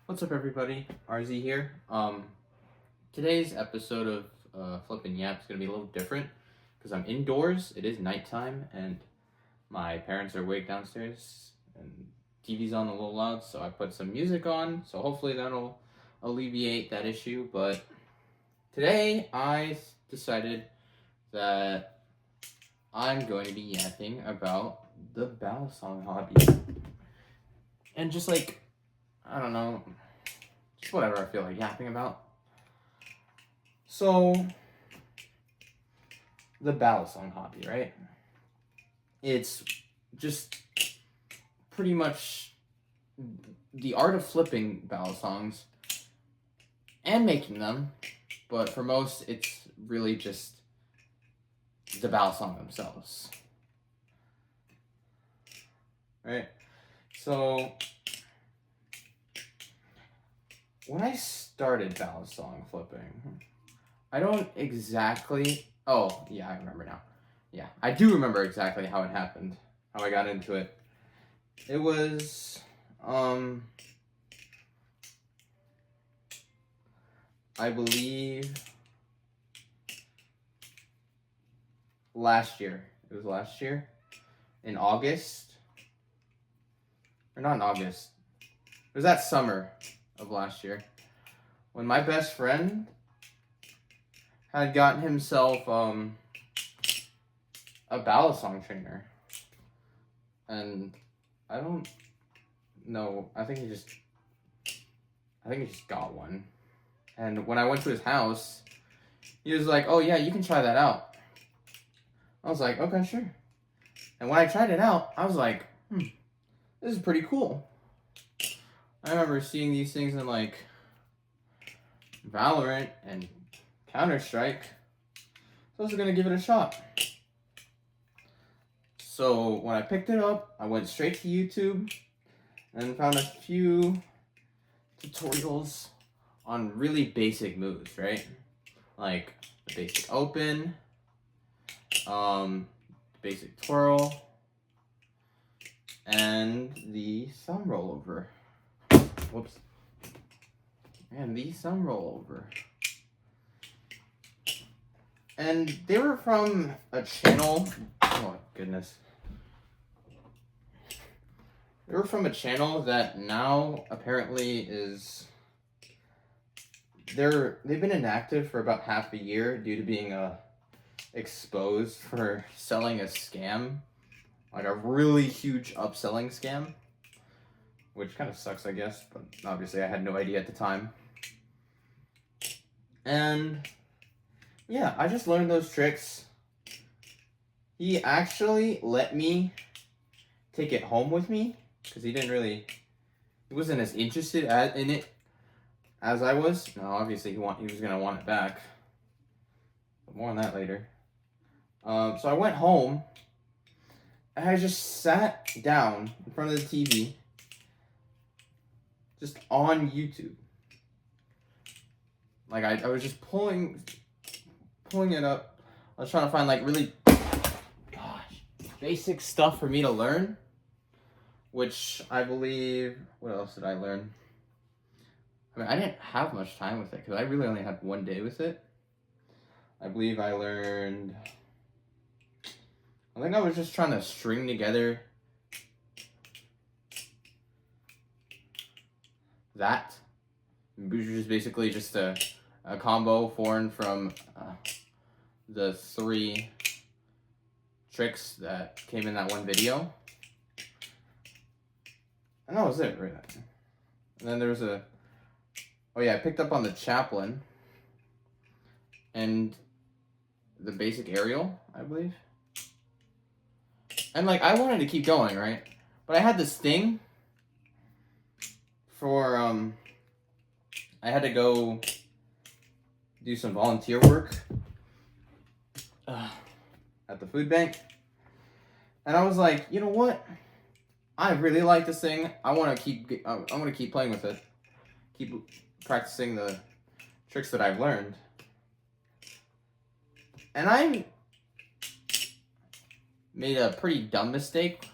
What's up, everybody? RZ here. Today's episode of Flippin' Yap is gonna be a little different because I'm indoors. It is nighttime, and my parents are awake downstairs, and TV's on a little loud. So I put some music on. So hopefully that'll alleviate that issue. But today I decided that I'm going to be yapping about the balisong hobby, and just like I don't know, just whatever I feel like yapping about. So, the balisong hobby, right? It's just pretty much the art of flipping balisongs and making them, but for most, it's really just the balisong themselves, right? So, when I started balisong flipping, I don't exactly. Oh, yeah, I remember now. Yeah, I do remember exactly how it happened, how I got into it. It was, I believe last year. It was last year in August, or not in August. It was that summer of last year when my best friend had gotten himself a balisong trainer, and I don't know. I think he just got one. And when I went to his house, he was like, "Oh yeah, you can try that out." I was like, "Okay, sure." And when I tried it out, I was like, this is pretty cool. I remember seeing these things in like Valorant and Counter-Strike, so I was gonna give it a shot. So when I picked it up, I went straight to YouTube and found a few tutorials on really basic moves, right? Like the basic open, basic twirl, and the thumb rollover. Whoops. And the thumb rollover. And they were from a channel. Oh my goodness. They were from a channel that now apparently is. They've been inactive for about half a year due to being exposed for selling a scam, like a really huge upselling scam, which kind of sucks, I guess. But obviously, I had no idea at the time. And yeah, I just learned those tricks. He actually let me take it home with me because he wasn't as interested in it as I was. No, obviously he was gonna want it back. But more on that later. So I went home and I just sat down in front of the TV, just on YouTube. Like I was just pulling it up. I was trying to find like really, basic stuff for me to learn. Which I believe. What else did I learn? I mean, I didn't have much time with it because I really only had one day with it. I believe I learned. I think I was just trying to string together that, which is basically just a combo formed from the 3 tricks that came in that one video. And that was it, right? And then there was I picked up on the chaplain and the basic aerial, I believe. And like I wanted to keep going, right? But I had this thing for I had to go do some volunteer work at the food bank. And I was like, you know what? I really like this thing. I want to keep playing with it. Keep practicing the tricks that I've learned. And I made a pretty dumb mistake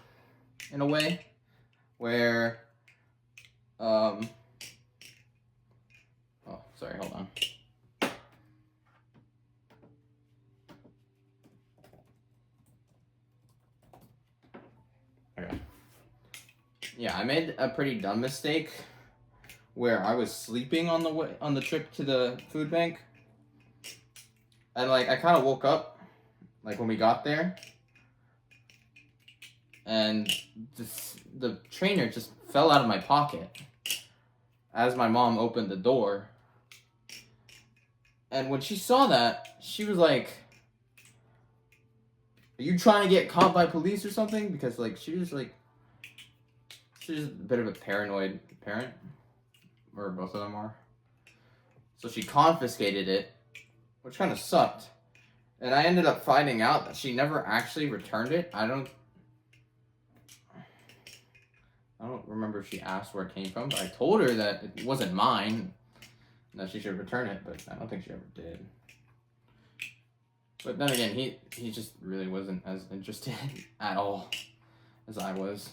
in a way where I made a pretty dumb mistake where I was sleeping on the trip to the food bank. And like I kind of woke up like when we got there, and the trainer just fell out of my pocket as my mom opened the door. And when she saw that, she was like, "Are you trying to get caught by police or something?" Because like she was a bit of a paranoid parent, or both of them are. So she confiscated it, which kind of sucked. And I ended up finding out that she never actually returned it. I don't remember if she asked where it came from, but I told her that it wasn't mine, and that she should return it, but I don't think she ever did. But then again, he just really wasn't as interested at all as I was.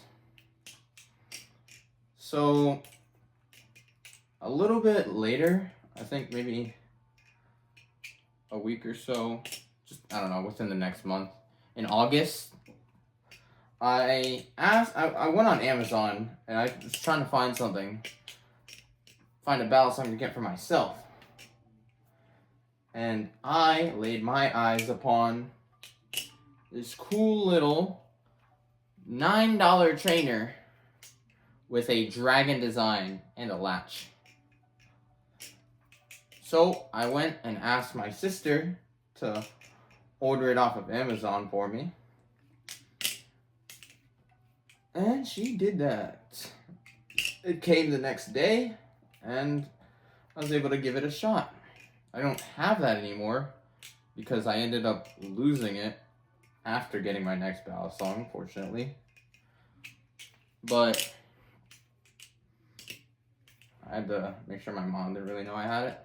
So, a little bit later, I think maybe a week or so, I don't know, within the next month, in August, I went on Amazon and I was trying to find a balisong to get for myself. And I laid my eyes upon this cool little $9 trainer with a dragon design and a latch. So I went and asked my sister to order it off of Amazon for me. And she did that. It came the next day, and I was able to give it a shot. I don't have that anymore because I ended up losing it after getting my next balisong, fortunately. But I had to make sure my mom didn't really know I had it.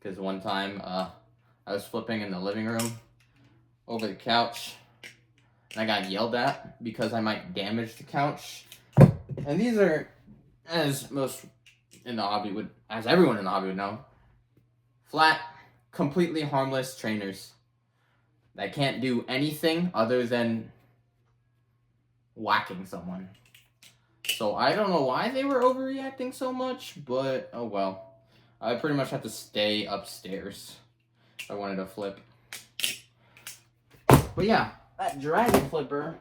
Because one time I was flipping in the living room over the couch, and I got yelled at because I might damage the couch. And these are, as everyone in the hobby would know, flat, completely harmless trainers that can't do anything other than whacking someone. So I don't know why they were overreacting so much, but oh well. I pretty much had to stay upstairs if I wanted to flip. But yeah, that dragon flipper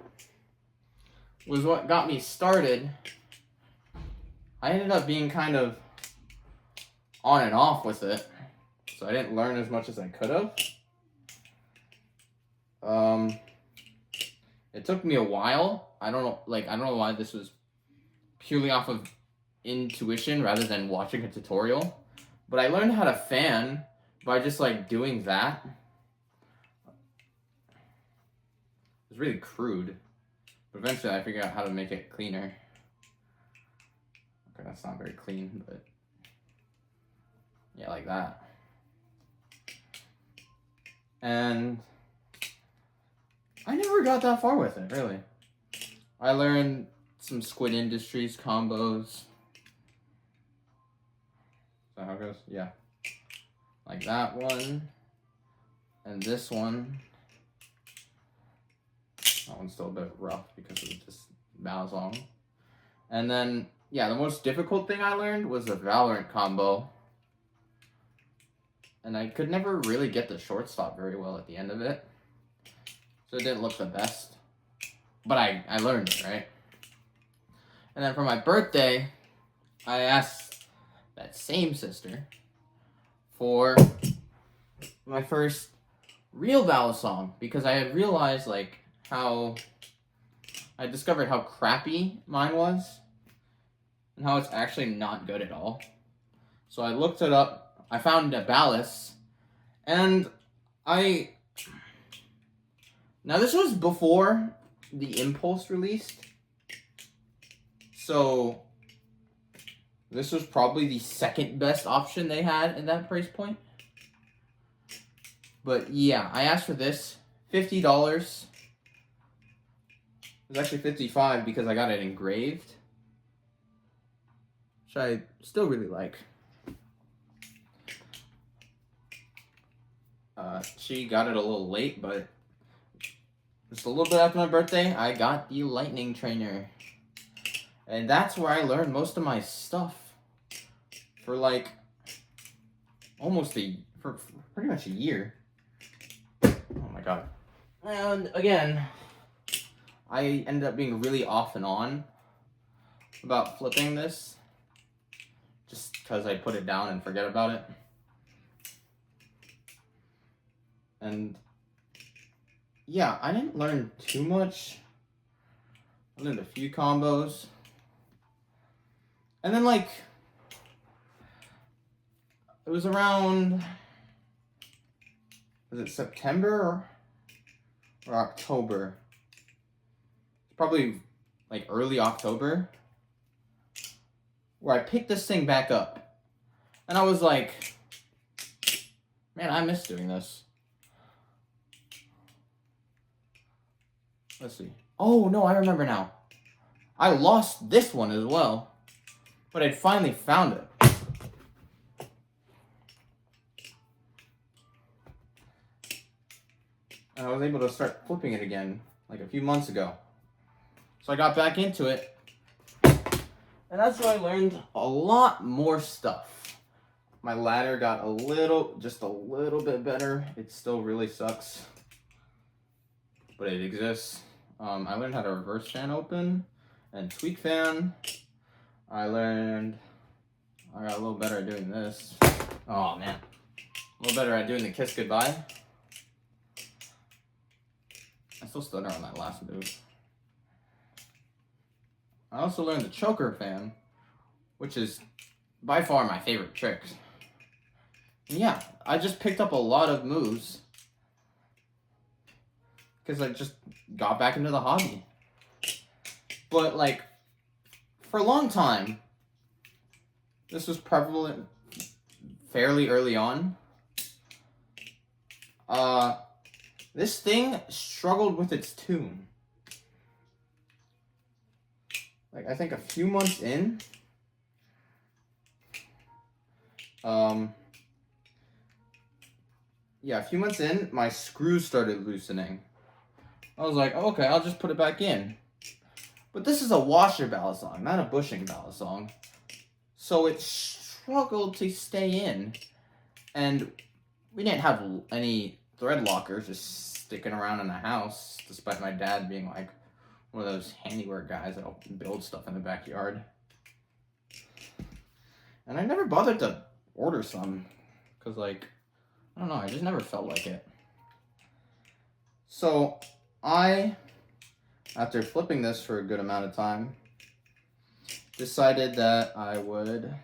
was what got me started. I ended up being kind of on and off with it, so I didn't learn as much as I could have. It took me a while. I don't know why this was purely off of intuition rather than watching a tutorial. But I learned how to fan by just like doing that. It was really crude. But eventually I figured out how to make it cleaner. Okay, that's not very clean, but yeah, like that. And I never got that far with it, really. I learned some Squid Industries combos. Is that how it goes? Yeah. Like that one. And this one. That one's still a bit rough because of just balisong. And then, yeah, the most difficult thing I learned was the Valorant combo. And I could never really get the shortstop very well at the end of it. So it didn't look the best. But I learned it, right? And then for my birthday, I asked that same sister for my first real balisong because I had realized I discovered how crappy mine was and how it's actually not good at all. So I looked it up, I found a balis, and now this was before the Impulse released, so this was probably the second best option they had in that price point. But yeah, I asked for this, $50. It was actually $55 because I got it engraved, which I still really like. She got it a little late, but just a little bit after my birthday, I got the lightning trainer. And that's where I learned most of my stuff for like for pretty much a year. Oh my god. And again, I ended up being really off and on about flipping this, just because I put it down and forget about it. And yeah, I didn't learn too much. I learned a few combos. And then like, it was around, was it September or October? Probably like early October, where I picked this thing back up. And I was like, man, I miss doing this. Let's see. Oh, no, I remember now. I lost this one as well, but I'd finally found it. And I was able to start flipping it again like a few months ago. So I got back into it. And that's where I learned a lot more stuff. My ladder got just a little bit better. It still really sucks, but it exists. I learned how to reverse fan open and tweak fan. I got a little better at doing this. Oh man. A little better at doing the kiss goodbye. I still stutter on that last move. I also learned the choker fan, which is by far my favorite trick. And yeah, I just picked up a lot of moves because I just got back into the hobby. But like, for a long time, this was prevalent fairly early on. This thing struggled with its tune. Like, I think a few months in, my screws started loosening. I was like, okay, I'll just put it back in. But this is a washer balisong, not a bushing balisong. So it struggled to stay in. And we didn't have any thread lockers just sticking around in the house, despite my dad being like one of those handiwork guys that'll build stuff in the backyard. And I never bothered to order some, because like, I don't know, I just never felt like it. So I, after flipping this for a good amount of time, decided that I would,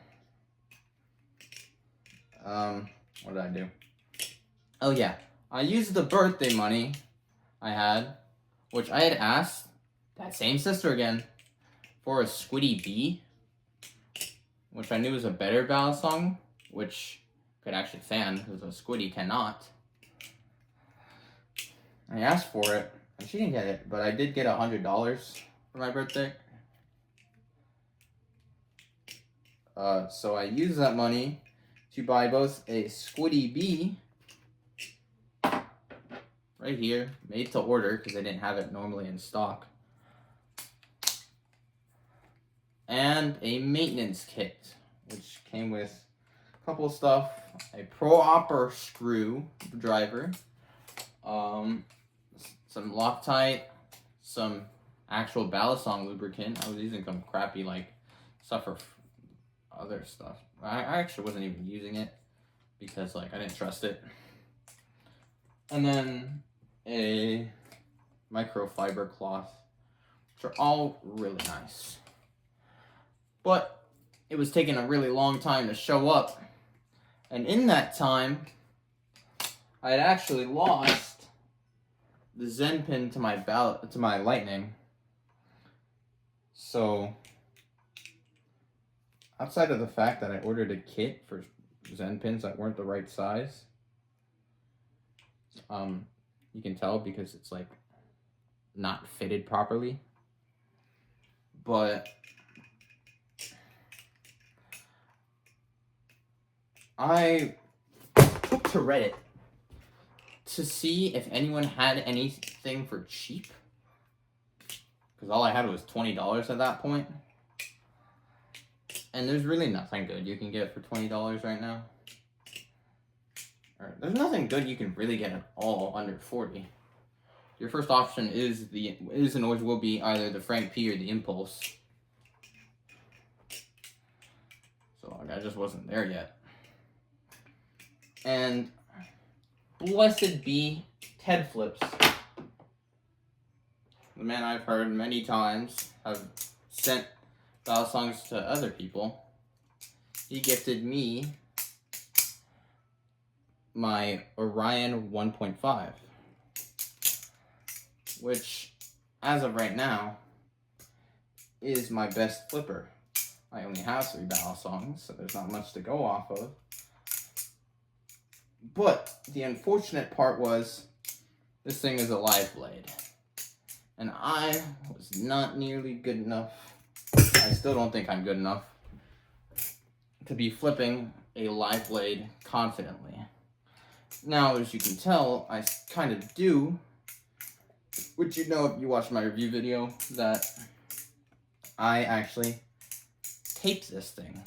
what did I do? Oh yeah, I used the birthday money I had, which I had asked that same sister again for a Squiddy B, which I knew was a better balisong, which could actually fan, because a Squiddy cannot. I asked for it, and she didn't get it, but I did get $100 for my birthday. So I used that money to buy both a Squiddy B, right here, made to order, because they didn't have it normally in stock, and a maintenance kit, which came with a couple of stuff, a pro-opper screw driver, some Loctite, some actual balisong lubricant. I was using some crappy like stuff for other stuff. I actually wasn't even using it because like I didn't trust it. And then a microfiber cloth, which are all really nice. But it was taking a really long time to show up. And in that time, I had actually lost the Zen pin to my lightning. So outside of the fact that I ordered a kit for Zen pins that weren't the right size, you can tell because it's like not fitted properly. But I took to Reddit to see if anyone had anything for cheap, because all I had was $20 at that point. And there's really nothing good you can get for $20 right now. Or, there's nothing good you can really get at all under 40. Your first option is and always will be either the Frank P or the Impulse. So I just wasn't there yet. And blessed be Ted Flips, the man I've heard many times have sent balisongs to other people. He gifted me my Orion 1.5, which, as of right now, is my best flipper. I only have 3 balisongs, so there's not much to go off of. But the unfortunate part was, this thing is a live blade. And I was not nearly good enough. I still don't think I'm good enough to be flipping a live blade confidently. Now, as you can tell, I kind of do, which you know if you watched my review video, that I actually taped this thing.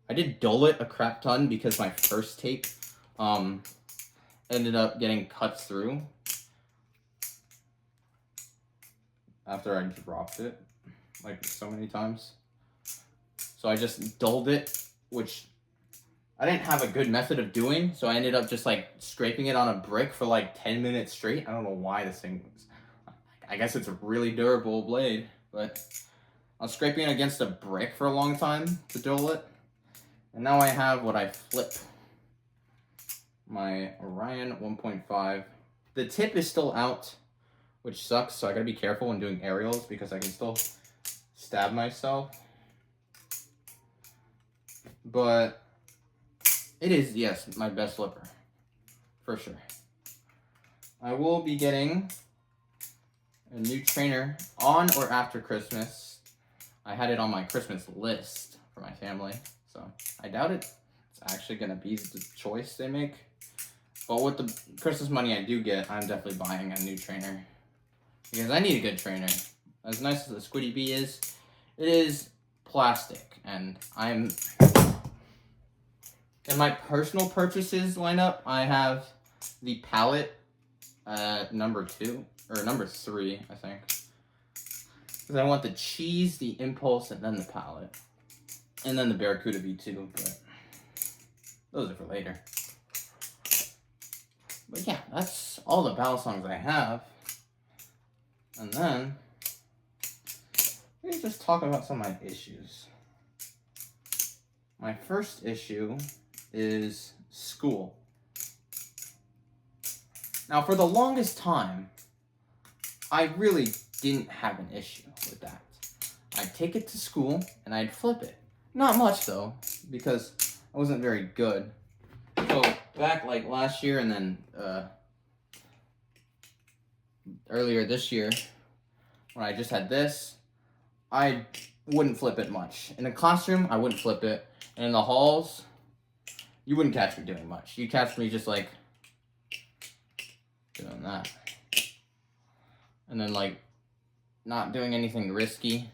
I did dull it a crap ton because my first tape ended up getting cuts through after I dropped it, like so many times. So I just dulled it, which I didn't have a good method of doing, so I ended up just like scraping it on a brick for like 10 minutes straight. I don't know why this thing was, I guess it's a really durable blade, but I was scraping it against a brick for a long time to dull it. And now I have what I flip, my Orion 1.5. The tip is still out, which sucks, so I gotta be careful when doing aerials because I can still stab myself. But it is, yes, my best flipper, for sure. I will be getting a new trainer on or after Christmas. I had it on my Christmas list for my family, so I doubt it's actually going to be the choice they make. But with the Christmas money I do get, I'm definitely buying a new trainer. Because I need a good trainer. As nice as the Squiddy Bee is, it is plastic. And I'm... In my personal purchases lineup, I have the palette number 2, or number 3, I think. Because I want the cheese, the Impulse, and then the palette. And then the Barracuda V2, but those are for later. But yeah, that's all the balisongs I have. And then, let me just talk about some of my issues. My first issue is school. Now, for the longest time, I really didn't have an issue with that. I'd take it to school and I'd flip it. Not much though, because I wasn't very good. So back like last year and then earlier this year, when I just had this, I wouldn't flip it much. In the classroom, I wouldn't flip it. And in the halls, you wouldn't catch me doing much. You'd catch me just like doing that. And then like not doing anything risky.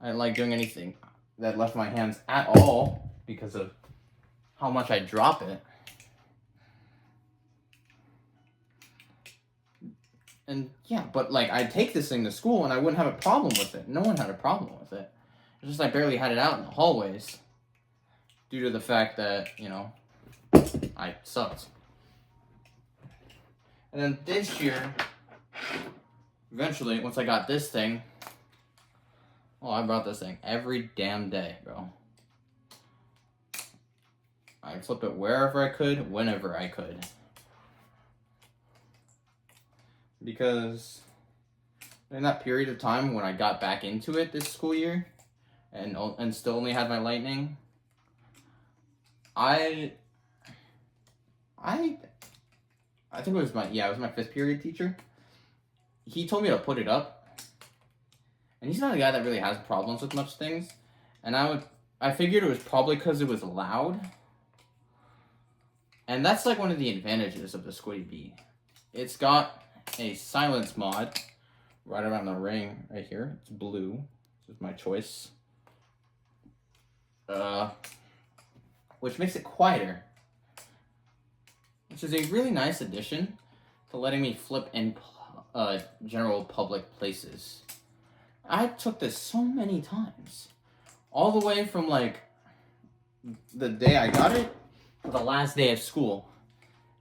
I didn't like doing anything that left my hands at all because of how much I drop it. And yeah, but like I'd take this thing to school and I wouldn't have a problem with it. No one had a problem with it. It's just I barely had it out in the hallways due to the fact that, you know, I sucked. And then this year, eventually, once I got this thing, oh, I brought this thing every damn day, bro. I'd flip it wherever I could, whenever I could. Because in that period of time when I got back into it this school year and still only had my lightning, I think it was my 5th period teacher. He told me to put it up. And he's not a guy that really has problems with much things. And I figured it was probably because it was loud. And that's like one of the advantages of the Squiddy Bee. It's got a silence mod right around the ring right here. It's blue. This is my choice. Which makes it quieter. Which is a really nice addition to letting me flip in general public places. I took this so many times. All the way from like the day I got it to the last day of school.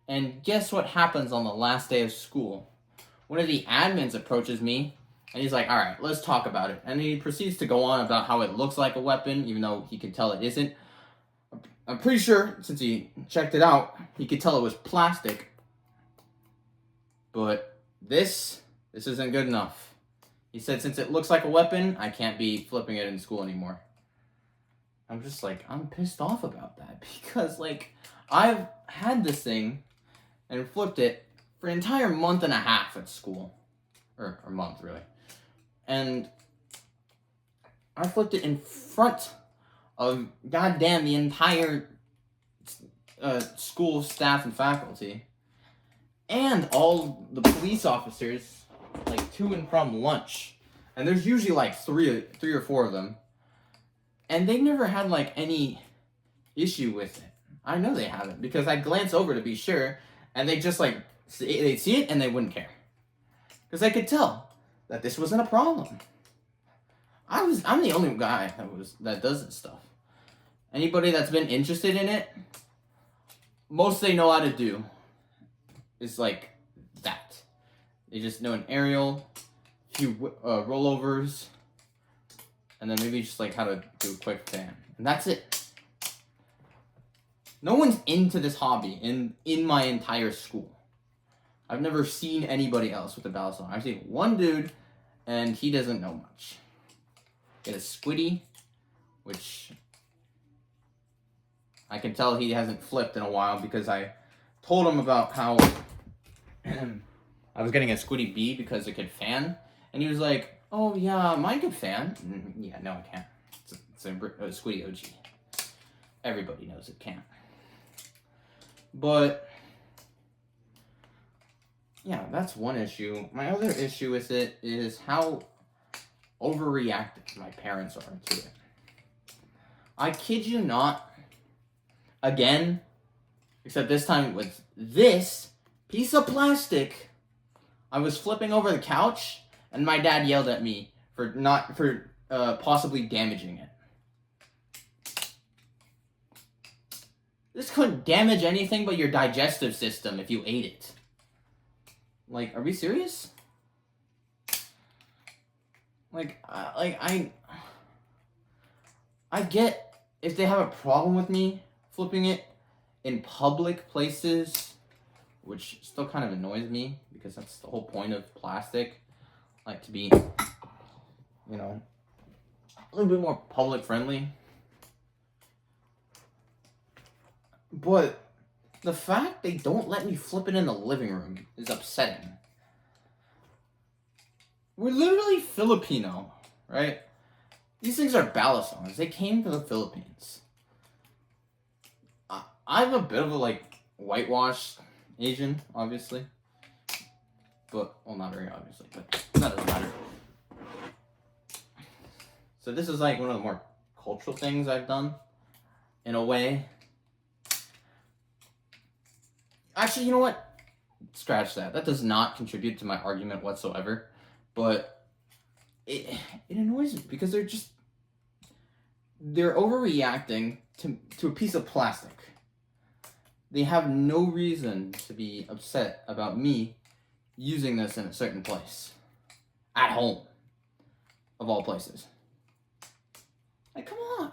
And guess what happens on the last day of school? One of the admins approaches me and he's like, all right, let's talk about it. And he proceeds to go on about how it looks like a weapon, even though he can tell it isn't. I'm pretty sure, since he checked it out, he could tell it was plastic. But this isn't good enough. He said since it looks like a weapon, I can't be flipping it in school anymore. I'm just like, I'm pissed off about that. Because, like, I've had this thing and flipped it for an entire month and a half at school. Or a month, really. And I flipped it in front of goddamn the entire school staff and faculty. And all the police officers, like, to and from lunch. And there's usually, like, three or four of them. And they never had, like, any issue with it. I know they haven't, because I glance over to be sure, and they just, like, they'd see it and they wouldn't care. Because I could tell that this wasn't a problem. I'm the only guy that does this stuff. Anybody that's been interested in it, most they know how to do is like that. They just know an aerial, a few rollovers, and then maybe just like how to do a quick fan. And that's it. No one's into this hobby in my entire school. I've never seen anybody else with a balisong. I've seen one dude, and he doesn't know much. Get a squiddy, which I can tell he hasn't flipped in a while because I told him about how I was getting a squiddy B because it could fan, and he was like, "Oh yeah, mine could fan." Yeah, no, it can't. It's a squiddy OG. Everybody knows it can't. But yeah, that's one issue. My other issue with it is how overreactive my parents are to it. I kid you not. Again, except this time with this piece of plastic, I was flipping over the couch, and my dad yelled at me for possibly damaging it. This couldn't damage anything but your digestive system if you ate it. Like, are we serious? I get if they have a problem with me flipping it in public places, which still kind of annoys me because that's the whole point of plastic, like to be, you know, a little bit more public friendly. But the fact they don't let me flip it in the living room is upsetting. We're literally Filipino, right? These things are balisongs. They came from the Philippines. I'm a bit of a, like, whitewashed Asian, obviously. But, well, not very obviously, but that doesn't matter. So this is, like, one of the more cultural things I've done, in a way. Actually, you know what? Scratch that. That does not contribute to my argument whatsoever. But it annoys me because they're overreacting to a piece of plastic. They have no reason to be upset about me using this in a certain place. At home. Of all places. Like, come on.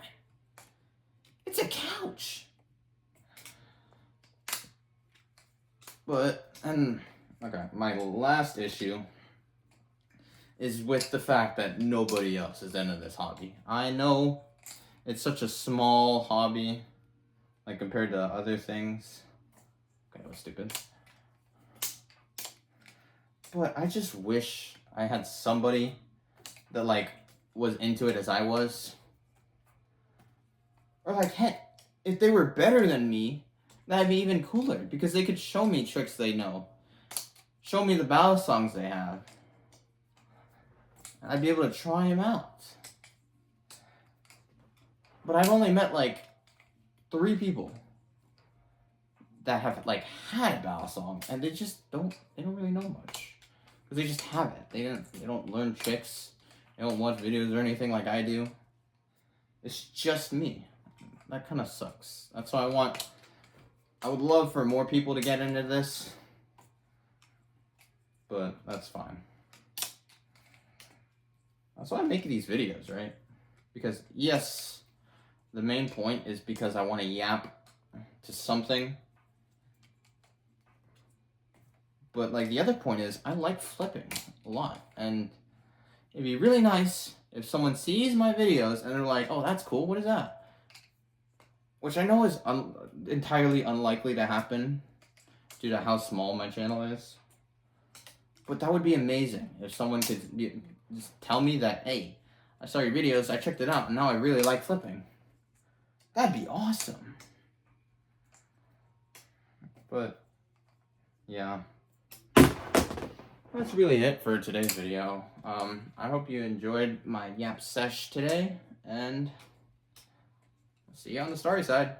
It's a couch. But, okay, my last issue is with the fact that nobody else is into this hobby. I know it's such a small hobby, like compared to other things. Okay, that was stupid. But I just wish I had somebody that, like, was into it as I was. Or, like, heck, if they were better than me, that'd be even cooler, because they could show me tricks they know. Show me the balisongs they have. I'd be able to try him out. But I've only met like 3 people that have like had balisong, and they don't really know much. Because they just have it. They don't learn tricks. They don't watch videos or anything like I do. It's just me. That kind of sucks. That's why I would love for more people to get into this. But that's fine. That's why I'm making these videos, right? Because yes, the main point is because I want to yap to something. But like the other point is I like flipping a lot. And it'd be really nice if someone sees my videos and they're like, oh, that's cool. What is that? Which I know is entirely unlikely to happen due to how small my channel is. But that would be amazing if someone could just tell me that, hey, I saw your videos, I checked it out, and now I really like flipping. That'd be awesome. But, yeah. That's really it for today's video. I hope you enjoyed my yap sesh today, and see you on the story side.